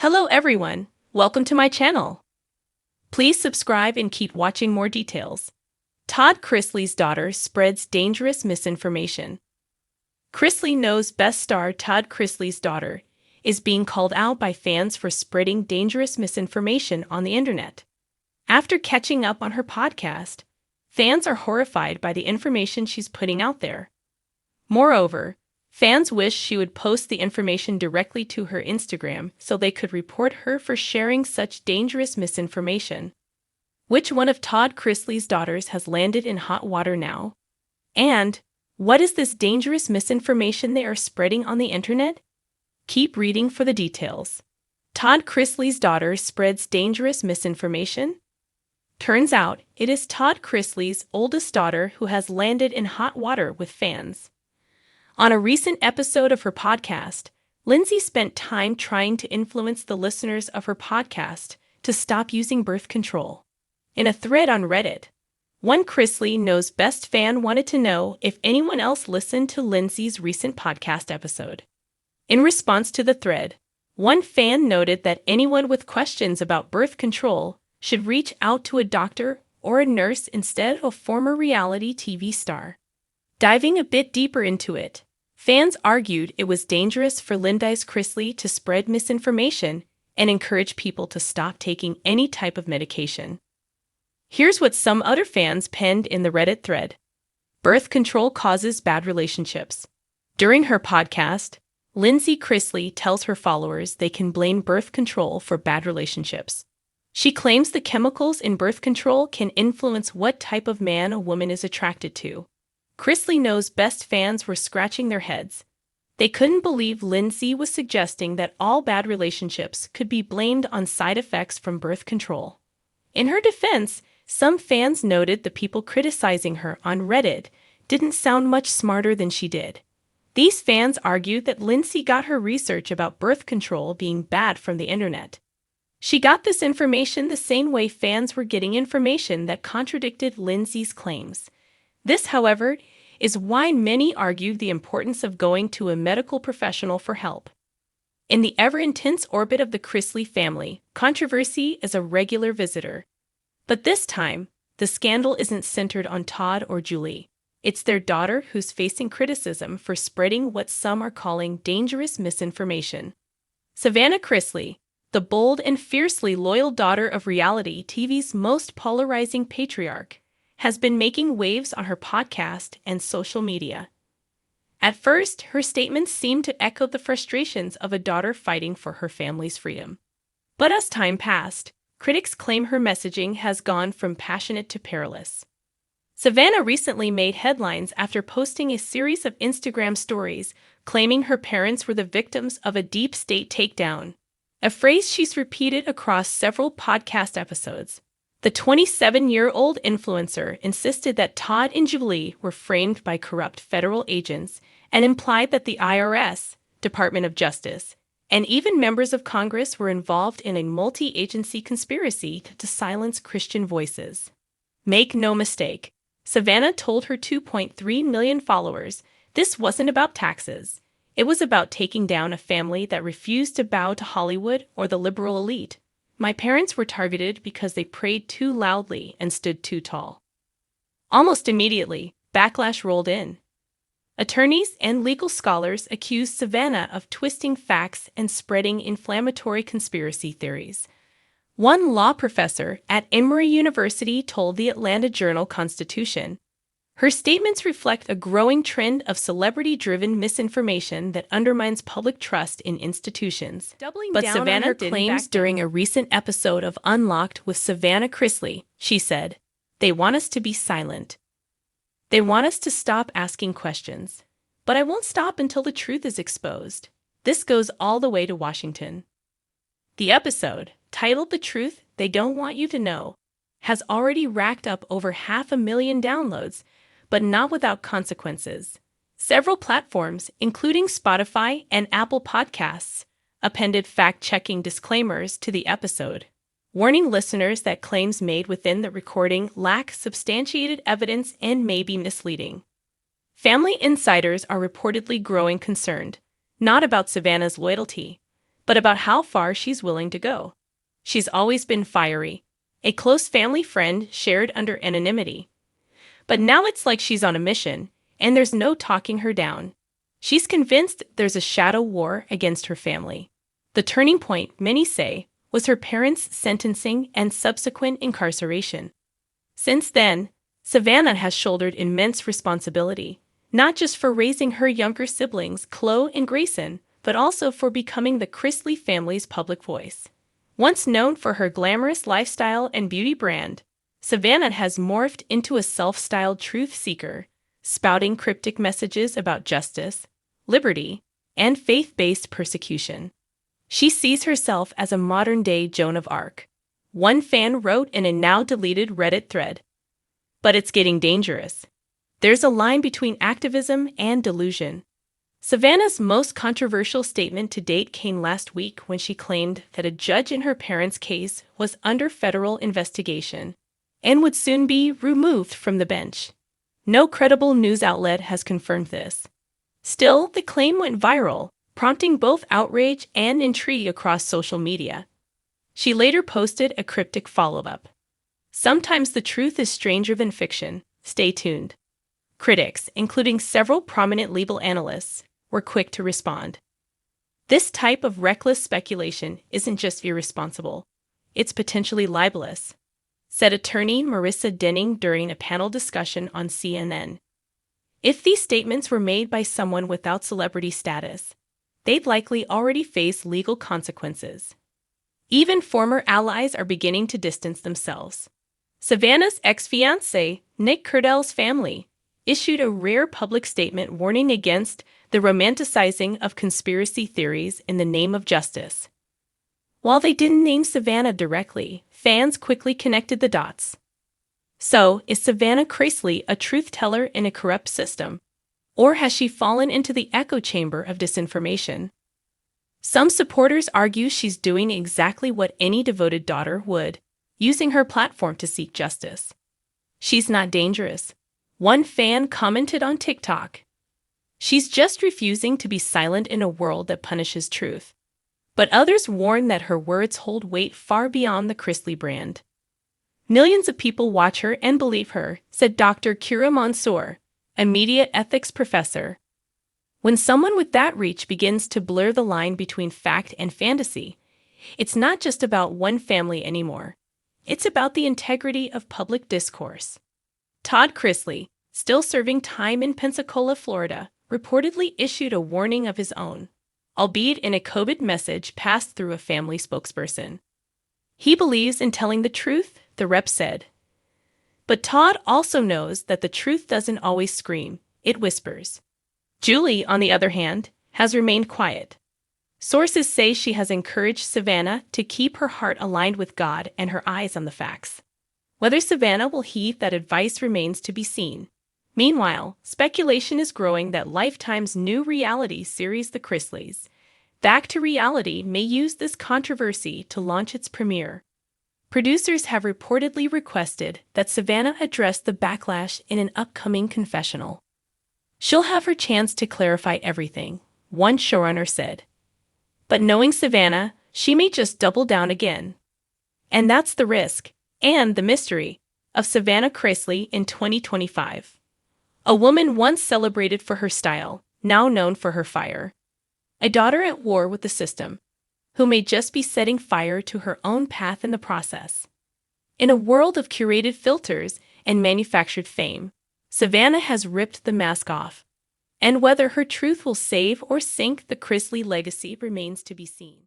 Hello everyone, welcome to my channel. Please subscribe and keep watching more details. Todd Chrisley's daughter spreads dangerous misinformation. Chrisley Knows Best star Todd Chrisley's daughter is being called out by fans for spreading dangerous misinformation on the internet. After catching up on her podcast, fans are horrified by the information she's putting out there. Moreover, fans wish she would post the information directly to her Instagram so they could report her for sharing such dangerous misinformation. Which one of Todd Chrisley's daughters has landed in hot water now? And what is this dangerous misinformation they are spreading on the internet? Keep reading for the details. Todd Chrisley's daughter spreads dangerous misinformation? Turns out it is Todd Chrisley's oldest daughter who has landed in hot water with fans. On a recent episode of her podcast, Lindsay spent time trying to influence the listeners of her podcast to stop using birth control. In a thread on Reddit, one Chrisley Knows Best fan wanted to know if anyone else listened to Lindsay's recent podcast episode. In response to the thread, one fan noted that anyone with questions about birth control should reach out to a doctor or a nurse instead of a former reality TV star. Diving a bit deeper into it, fans argued it was dangerous for Lindsay Chrisley to spread misinformation and encourage people to stop taking any type of medication. Here's what some other fans penned in the Reddit thread. Birth control causes bad relationships. During her podcast, Lindsay Chrisley tells her followers they can blame birth control for bad relationships. She claims the chemicals in birth control can influence what type of man a woman is attracted to. Chrisley Knows Best fans were scratching their heads. They couldn't believe Lindsay was suggesting that all bad relationships could be blamed on side effects from birth control. In her defense, some fans noted the people criticizing her on Reddit didn't sound much smarter than she did. These fans argued that Lindsay got her research about birth control being bad from the internet. She got this information the same way fans were getting information that contradicted Lindsay's claims. This, however, is why many argued the importance of going to a medical professional for help. In the ever-intense orbit of the Chrisley family, controversy is a regular visitor. But this time, the scandal isn't centered on Todd or Julie. It's their daughter who's facing criticism for spreading what some are calling dangerous misinformation. Savannah Chrisley, the bold and fiercely loyal daughter of reality TV's most polarizing patriarch, has been making waves on her podcast and social media. At first, her statements seemed to echo the frustrations of a daughter fighting for her family's freedom. But as time passed, critics claim her messaging has gone from passionate to perilous. Savannah recently made headlines after posting a series of Instagram stories claiming her parents were the victims of a deep state takedown, a phrase she's repeated across several podcast episodes. The 27-year-old influencer insisted that Todd and Julie were framed by corrupt federal agents and implied that the IRS, Department of Justice, and even members of Congress were involved in a multi-agency conspiracy to silence Christian voices. Make no mistake, Savannah told her 2.3 million followers this wasn't about taxes. It was about taking down a family that refused to bow to Hollywood or the liberal elite. My parents were targeted because they prayed too loudly and stood too tall. Almost immediately, backlash rolled in. Attorneys and legal scholars accused Savannah of twisting facts and spreading inflammatory conspiracy theories. One law professor at Emory University told the Atlanta Journal-Constitution, "Her statements reflect a growing trend of celebrity-driven misinformation that undermines public trust in institutions." But Savannah claims during a recent episode of Unlocked with Savannah Chrisley, she said, "They want us to be silent. They want us to stop asking questions. But I won't stop until the truth is exposed." This goes all the way to Washington. The episode, titled "The Truth They Don't Want You to Know," has already racked up over 500,000 downloads, but not without consequences. Several platforms, including Spotify and Apple Podcasts, appended fact-checking disclaimers to the episode, warning listeners that claims made within the recording lack substantiated evidence and may be misleading. Family insiders are reportedly growing concerned, not about Savannah's loyalty, but about how far she's willing to go. She's always been fiery, a close family friend shared under anonymity. But now it's like she's on a mission, and there's no talking her down. She's convinced there's a shadow war against her family. The turning point, many say, was her parents' sentencing and subsequent incarceration. Since then, Savannah has shouldered immense responsibility, not just for raising her younger siblings, Chloe and Grayson, but also for becoming the Chrisley family's public voice. Once known for her glamorous lifestyle and beauty brand, Savannah has morphed into a self-styled truth seeker, spouting cryptic messages about justice, liberty, and faith-based persecution. She sees herself as a modern-day Joan of Arc. One fan wrote in a now-deleted Reddit thread, "But it's getting dangerous. There's a line between activism and delusion." Savannah's most controversial statement to date came last week when she claimed that a judge in her parents' case was under federal investigation and would soon be removed from the bench. No credible news outlet has confirmed this. Still, the claim went viral, prompting both outrage and intrigue across social media. She later posted a cryptic follow-up. "Sometimes the truth is stranger than fiction. Stay tuned." Critics, including several prominent legal analysts, were quick to respond. This type of reckless speculation isn't just irresponsible, it's potentially libelous, said attorney Marissa Denning during a panel discussion on CNN. If these statements were made by someone without celebrity status, they'd likely already face legal consequences. Even former allies are beginning to distance themselves. Savannah's ex-fiancé, Nick Curdell's family, issued a rare public statement warning against the romanticizing of conspiracy theories in the name of justice. While they didn't name Savannah directly, fans quickly connected the dots. So, is Savannah Chrisley a truth-teller in a corrupt system? Or has she fallen into the echo chamber of disinformation? Some supporters argue she's doing exactly what any devoted daughter would, using her platform to seek justice. "She's not dangerous," one fan commented on TikTok. "She's just refusing to be silent in a world that punishes truth." But others warn that her words hold weight far beyond the Chrisley brand. "Millions of people watch her and believe her," said Dr. Kira Mansour, a media ethics professor. When someone with that reach begins to blur the line between fact and fantasy, it's not just about one family anymore. It's about the integrity of public discourse. Todd Chrisleys, still serving time in Pensacola, Florida, reportedly issued a warning of his own, albeit in a coded message passed through a family spokesperson. He believes in telling the truth, the rep said. But Todd also knows that the truth doesn't always scream, it whispers. Julie, on the other hand, has remained quiet. Sources say she has encouraged Savannah to keep her heart aligned with God and her eyes on the facts. Whether Savannah will heed that advice remains to be seen. Meanwhile, speculation is growing that Lifetime's new reality series, The Chrisleys, Back to Reality, may use this controversy to launch its premiere. Producers have reportedly requested that Savannah address the backlash in an upcoming confessional. "She'll have her chance to clarify everything," one showrunner said. But knowing Savannah, she may just double down again. And that's the risk, and the mystery, of Savannah Chrisley in 2025. A woman once celebrated for her style, now known for her fire. A daughter at war with the system, who may just be setting fire to her own path in the process. In a world of curated filters and manufactured fame, Savannah has ripped the mask off. And whether her truth will save or sink the Chrisley legacy remains to be seen.